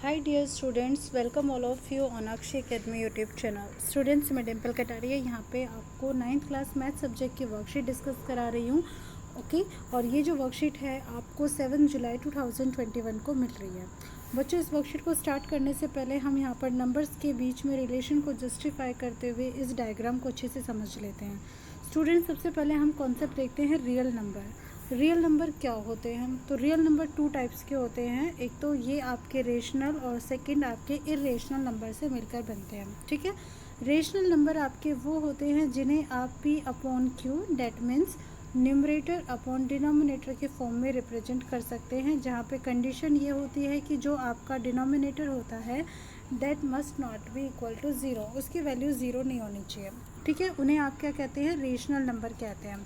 Hi dear students, welcome all of you on Akshay Academy YouTube channel. Students, मैं डिम्पल कटारिया यहाँ पे आपको 9th class math subject की worksheet discuss करा रही हूँ. ओके और ये जो वर्कशीट है आपको 7 जुलाई 2021 को मिल रही है. बच्चों, इस वर्कशीट को स्टार्ट करने से पहले हम यहाँ पर नंबर्स के बीच में रिलेशन को जस्टिफाई करते हुए इस डायग्राम को अच्छे से समझ लेते हैं. स्टूडेंट्स, सबसे पहले हम कॉन्सेप्ट देखते हैं रियल नंबर. रियल नंबर क्या होते हैं? तो रियल नंबर टू टाइप्स के होते हैं. एक तो ये आपके रेशनल और सेकंड आपके इरेशनल नंबर से मिलकर बनते हैं. ठीक है. रेशनल नंबर आपके वो होते हैं जिन्हें आप P upon Q, that means numerator upon denominator के फॉर्म में रिप्रेजेंट कर सकते हैं, जहाँ पे कंडीशन ये होती है कि जो आपका डिनोमिनेटर होता है that must not be equal to zero, उसकी वैल्यू ज़ीरो नहीं होनी चाहिए. ठीक है. उन्हें आप क्या कहते हैं? रेशनल नंबर कहते हैं.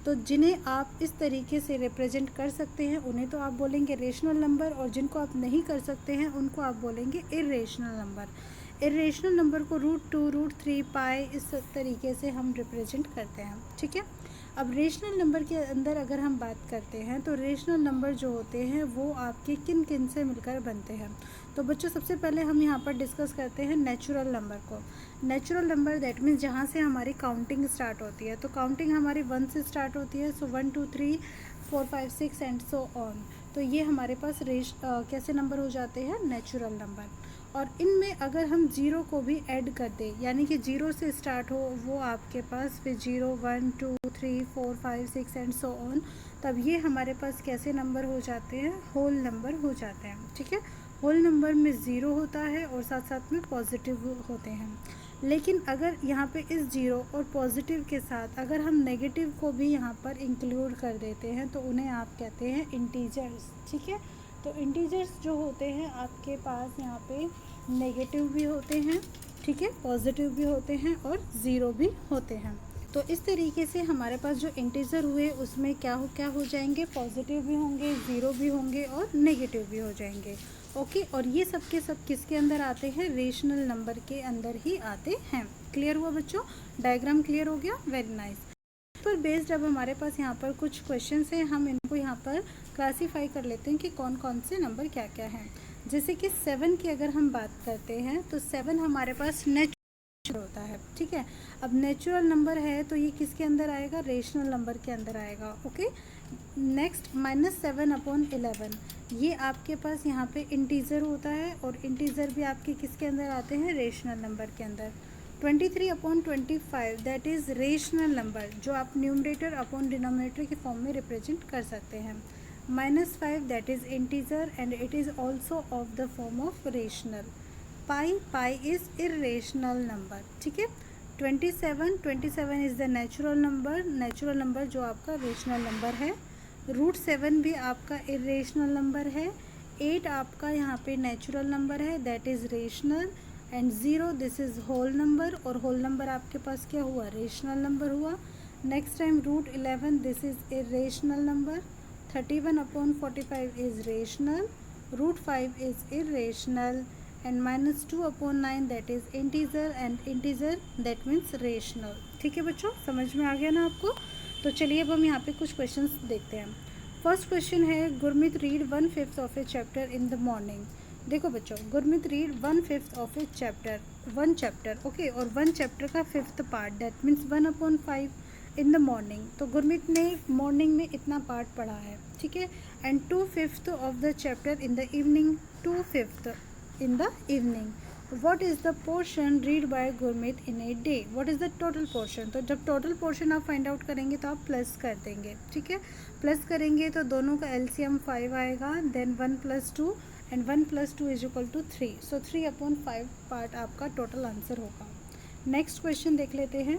तो जिन्हें आप इस तरीके से रिप्रेजेंट कर सकते हैं उन्हें तो आप बोलेंगे रेशनल नंबर, और जिनको आप नहीं कर सकते हैं उनको आप बोलेंगे इरेशनल नंबर. इरेशनल नंबर को √2, √3, पाई इस तरीके से हम रिप्रेजेंट करते हैं. ठीक है. अब रेशनल नंबर के अंदर अगर हम बात करते हैं तो रेशनल नंबर जो होते हैं वो आपके किन किन से मिलकर बनते हैं. तो बच्चों, सबसे पहले हम यहाँ पर डिस्कस करते हैं नेचुरल नंबर को. नेचुरल नंबर दैट मीन्स जहाँ से हमारी काउंटिंग स्टार्ट होती है. तो काउंटिंग हमारी 1 से स्टार्ट होती है. सो 1 2 3 4 5 6 एंड सो ऑन. तो ये हमारे पास कैसे नंबर हो जाते हैं? Natural number. और इनमें अगर हम ज़ीरो को भी ऐड कर दें, यानी कि ज़ीरो से स्टार्ट हो वो आपके पास, फिर 0 1 2 3 4 5 6 एंड सो ऑन, तब ये हमारे पास कैसे नंबर हो जाते हैं? होल नंबर हो जाते हैं. ठीक है. होल नंबर में ज़ीरो होता है और साथ साथ में पॉजिटिव होते हैं. लेकिन अगर यहाँ पे इस ज़ीरो और पॉजिटिव के साथ अगर हम नेगेटिव को भी यहाँ पर इंक्लूड कर देते हैं तो उन्हें आप कहते हैं इंटीजर्स. ठीक है. तो इंटीजर्स जो होते हैं आपके पास यहाँ पे नेगेटिव भी होते हैं, ठीक है, पॉजिटिव भी होते हैं और ज़ीरो भी होते हैं. तो इस तरीके से हमारे पास जो इंटीजर हुए उसमें क्या हो जाएंगे? पॉजिटिव भी होंगे, ज़ीरो भी होंगे और नेगेटिव भी हो जाएंगे. ओके. और ये सब के सब किसके अंदर आते हैं? रेशनल नंबर के अंदर ही आते हैं. क्लियर हुआ बच्चों? डायग्राम क्लियर हो गया? Very nice. पर बेस्ड अब हमारे पास यहाँ पर कुछ क्वेश्चंस हैं, हम इनको यहाँ पर क्लासीफाई कर लेते हैं कि कौन कौन से नंबर क्या क्या हैं. जैसे कि 7 की अगर हम बात करते हैं तो 7 हमारे पास नेचुरल होता है. ठीक है. अब नेचुरल नंबर है तो ये किसके अंदर आएगा? रेशनल नंबर के अंदर आएगा. ओके. नेक्स्ट -7/11, ये आपके पास यहाँ पे इंटीजर होता है और इंटीजर भी आपके किसके अंदर आते हैं? रेशनल नंबर के अंदर. 23/25 दैट इज़ रेशनल नंबर, जो आप न्यूमरेटर अपॉन डिनोमिनेटर के फॉर्म में रिप्रेजेंट कर सकते हैं. -5 that is integer and it is also of the form of rational. Pi is irrational number. ठीक है. 27 इज़ द नेचुरल नंबर जो आपका रेशनल नंबर है. √7 भी आपका इरेशनल नंबर है. 8 आपका यहाँ पे नेचुरल नंबर है that is rational. And 0 this is whole number, और होल नंबर आपके पास क्या हुआ? रेशनल नंबर हुआ. Next time √11 this is irrational number. 31/45 is rational. √5 is irrational. And -2/9 that is integer, and integer that means rational. ठीक है बच्चों, समझ में आ गया ना आपको? तो चलिए अब हम यहाँ पे कुछ क्वेश्चंस देखते हैं. फर्स्ट क्वेश्चन है, Gurmeet read 1/5 of A chapter in the morning. देखो बच्चों, Gurmeet read 1/5 of A chapter, one chapter. Okay. और वन चैप्टर का 5th part that means 1/5 in the morning. तो गुरमीत ने मॉर्निंग में इतना पार्ट पढ़ा है. ठीक है. And 2/5 of the chapter in the evening, 2/5 in the evening. What is the portion read by Gurmeet in a day? What is the total portion? तो जब टोटल पोर्शन आप फाइंड आउट करेंगे तो आप प्लस कर देंगे. ठीक है. प्लस करेंगे तो दोनों का LCM 5 आएगा. Then 1 + 2 and 1 + 2 = 3. सो 3/5 पार्ट आपका टोटल आंसर होगा. नेक्स्ट क्वेश्चन देख लेते हैं.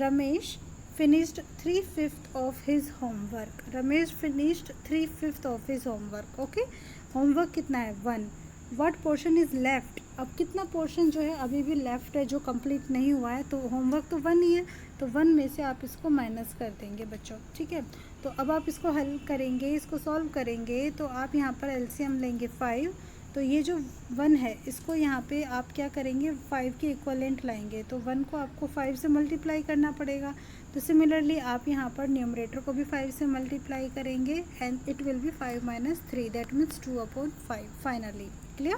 Ramesh finished 3/5 of his homework. Ramesh finished 3/5 of his homework. Okay. Homework कितना है? 1. What portion is left? अब कितना पोर्शन जो है अभी भी लेफ्ट है जो कंप्लीट नहीं हुआ है. तो होमवर्क तो 1 ही है, तो 1 में से आप इसको माइनस कर देंगे बच्चों. ठीक है. तो अब आप इसको हल करेंगे, इसको सॉल्व करेंगे तो आप यहाँ पर LCM लेंगे 5. तो ये जो 1 है इसको यहाँ पे आप क्या करेंगे? 5 के इक्वलेंट लाएंगे. तो 1 को आपको 5 से मल्टीप्लाई करना पड़ेगा. तो सिमिलरली आप यहाँ पर न्यूमरेटर को भी 5 से मल्टीप्लाई करेंगे and it will B 5 - 3 that means 2/5 finally. Clear?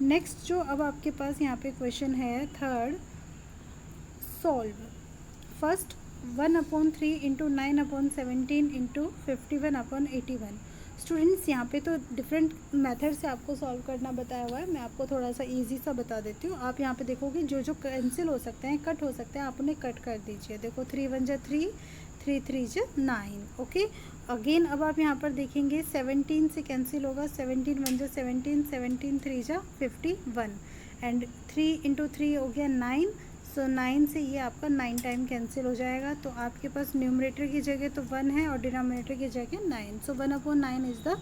Next जो अब आपके पास यहाँ पे क्वेश्चन है third, solve first 1/3 into 9/17 into 51/81। Students यहाँ पे तो डिफरेंट मेथड से आपको सॉल्व करना बताया हुआ है, मैं आपको थोड़ा सा इजी सा बता देती हूँ। आप यहाँ पे देखोगे जो जो कैंसिल हो सकते हैं, कट हो सकते हैं, आप उन्हें कट कर दीजिए। देखो 3 1 जा 3, 3 3 जा 9। ओके, अगेन अब आप यहाँ पर देखेंगे 17 से कैंसिल होगा, 17 1 जा 17, 17 3 जा 51 एंड 3 इंटू 3 हो गया 9। सो 9 से ये आपका 9 टाइम कैंसिल हो जाएगा। तो आपके पास न्यूमरेटर की जगह तो 1 है और डिनोमिनेटर की जगह 9। सो 1/9 इज़ द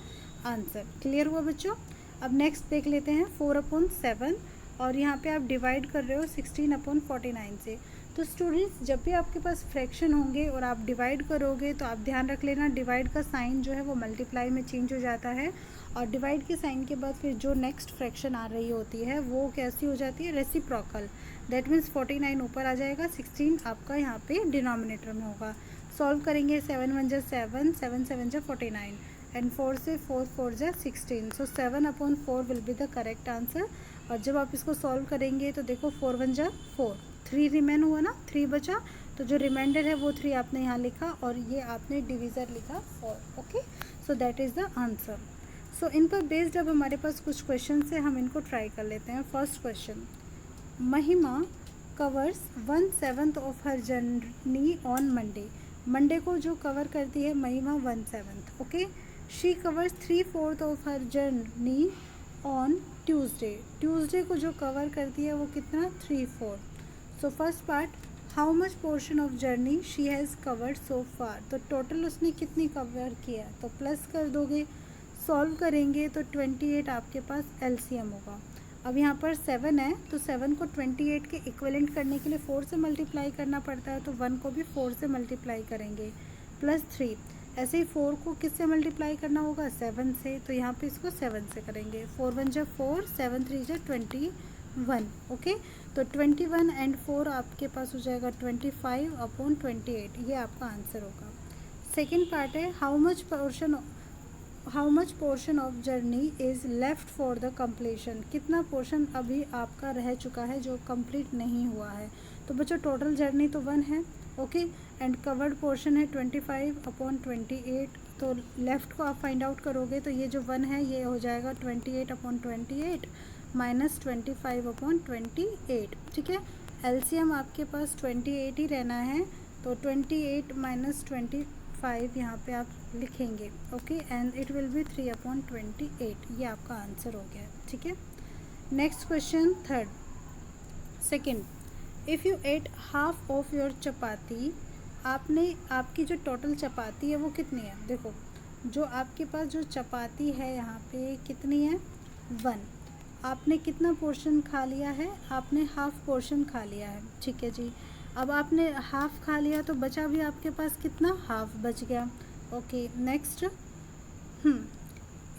आंसर। क्लियर हुआ बच्चों? अब नेक्स्ट देख लेते हैं 4/7 और यहाँ पे आप डिवाइड कर रहे हो 16/49 से। तो स्टूडेंट्स जब भी आपके पास फ्रैक्शन होंगे और आप डिवाइड करोगे तो आप ध्यान रख लेना डिवाइड का साइन जो है वो मल्टीप्लाई में चेंज हो जाता है और डिवाइड के साइन के बाद फिर जो नेक्स्ट फ्रैक्शन आ रही होती है वो कैसी हो जाती है, रेसिप्रोकल। दैट मीन्स 49 ऊपर आ जाएगा, 16 आपका यहाँ पे डिनोमिनेटर में होगा। सॉल्व करेंगे 7 1 जा 7, 7 7 जा 49 एंड 4 से 4 4 जा 16। सो 7/4 will be the correct answer. और जब आप इसको सॉल्व करेंगे तो देखो 4 1 जा 4, 3 रिमेन हुआ ना, 3 बचा, तो जो रिमाइंडर है वो 3 आपने यहाँ लिखा और ये आपने डिविज़र लिखा 4। Okay, so that is the answer. So इन पर बेस्ड अब हमारे पास कुछ क्वेश्चन है, हम इनको ट्राई कर लेते हैं। First question, Mahima covers 1/7 of her journey on Monday. Monday को जो कवर करती है Mahima 1/7। Okay, she covers 3/4 of her journey on Tuesday. Tuesday को जो कवर करती है वो कितना, 3/4। So first part, how much portion of journey she has covered so far. तो टोटल उसने कितनी कवर किया, तो प्लस कर दोगे। सॉल्व करेंगे तो 28 आपके पास एलसीएम होगा। अब यहाँ पर 7 है तो 7 को 28 के इक्विवेलेंट करने के लिए 4 से मल्टीप्लाई करना पड़ता है, तो 1 को भी 4 से मल्टीप्लाई करेंगे प्लस 3। ऐसे ही 4 को किससे मल्टीप्लाई करना होगा, 7 से, तो यहाँ पे इसको 7 से करेंगे। 4 1 जा 4, 7 3 जा 21। ओके, तो 21 एंड 4 आपके पास हो जाएगा 25/28, ये आपका आंसर होगा। सेकेंड पार्ट है, how much portion of journey is left for the completion. कितना पोर्शन अभी आपका रह चुका है जो कंप्लीट नहीं हुआ है। तो बच्चों टोटल जर्नी तो 1 है, ओके, एंड कवर्ड पोर्शन है 25/28। तो लेफ़्ट को आप फाइंड आउट करोगे तो ये जो 1 है ये हो जाएगा 28/28 माइनस 25/28। ठीक है, एलसीएम आपके पास 28 ही रहना है, तो 28 माइनस 25 यहाँ पे आप लिखेंगे। Okay, and it will be 3/28। ये आपका आंसर हो गया। ठीक है, next question third, second, if you ate half of your chapati. आपकी जो टोटल चपाती है वो कितनी है। देखो जो आपके पास जो चपाती है यहाँ पे कितनी है, 1। आपने कितना पोर्शन खा लिया है, आपने हाफ पोर्शन खा लिया है। ठीक है जी, अब आपने हाफ खा लिया तो बचा भी आपके पास कितना, हाफ बच गया। Okay, next,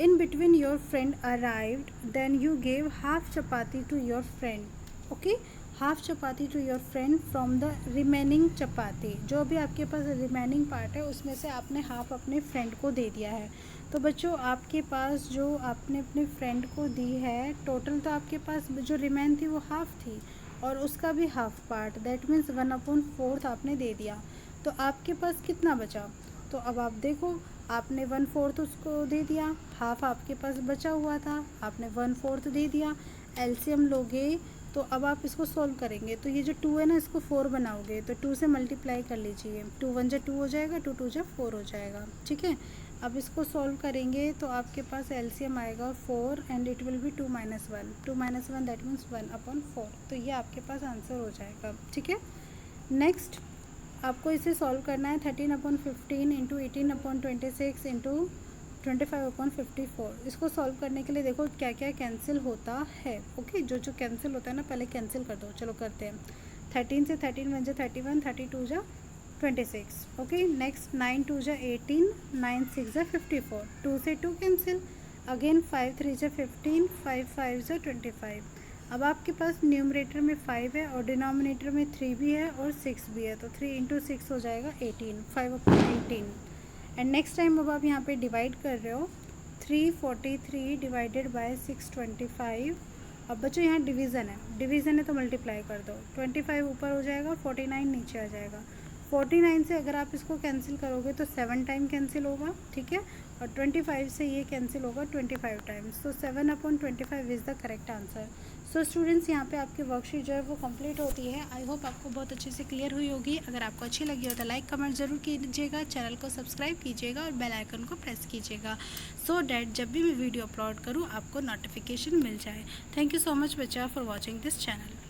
in between your friend arrived then you gave half chapati to your friend. Okay, half chapati to your friend from the remaining chapati. जो भी आपके पास रिमेनिंग पार्ट है उसमें से आपने हाफ अपने फ्रेंड को दे दिया है। तो बच्चों आपके पास जो आपने अपने फ्रेंड को दी है, टोटल तो आपके पास जो रिमेन थी वो हाफ थी और उसका भी हाफ पार्ट, दैट मीन्स 1/4 आपने दे दिया। तो आपके पास कितना बचा, तो अब आप देखो आपने 1/4 उसको दे दिया, हाफ आपके पास बचा हुआ था, आपने 1/4 दे दिया। एलसीएम लोगे तो अब आप इसको सॉल्व करेंगे तो ये जो 2 है ना इसको 4 बनाओगे तो 2 से मल्टीप्लाई कर लीजिए। 2 1 जा 2 हो जाएगा, 2 2 जा 4 हो जाएगा। ठीक है, अब इसको सॉल्व करेंगे तो आपके पास एलसीएम आएगा 4 and it will B 2 - 1, 2 - 1 that means 1/4। तो ये आपके पास आंसर हो जाएगा। ठीक है, नेक्स्ट आपको इसे सॉल्व करना है 13/15 इंटू 18/26 इंटू 25/54। इसको सॉल्व करने के लिए देखो क्या क्या कैंसिल होता है। ओके, जो जो कैंसिल होता है ना पहले कैंसिल कर दो। चलो करते हैं, 13 से 13 1 जा 31, 32 जा 26। ओके, नेक्स्ट 9 2 जा 18, 9 6 जा 54, 2 से 2 कैंसिल, अगेन 5 3 जा 15, 5 5 जा 25। अब आपके पास न्यूमरेटर में 5 है और डिनोमिनेटर में 3 भी है और 6 भी है, तो 3 इंटू 6 हो जाएगा 18, 5/18। एंड नेक्स्ट टाइम अब आप यहाँ पे डिवाइड कर रहे हो, 343 डिवाइडेड बाय 625 अब बच्चों यहाँ डिवीज़न है तो मल्टीप्लाई कर दो, 25 ऊपर हो जाएगा, 49 नीचे आ जाएगा। 49 से अगर आप इसको कैंसिल करोगे तो 7 टाइम कैंसिल होगा, ठीक है, और 25 से ये कैंसिल होगा 25 टाइम्स, तो 7/25 is the correct answer. So students, यहाँ पे आपकी वर्कशीट जो है वो कंप्लीट होती है। आई होप आपको बहुत अच्छे से क्लियर हुई होगी। अगर आपको अच्छी लगी हो तो लाइक कमेंट ज़रूर कीजिएगा, चैनल को सब्सक्राइब कीजिएगा और बेल आइकन को प्रेस कीजिएगा, सो डैट जब भी मैं वीडियो अपलोड करूँ आपको नोटिफिकेशन मिल जाए। थैंक यू सो मच बच्चा फॉर वॉचिंग दिस चैनल।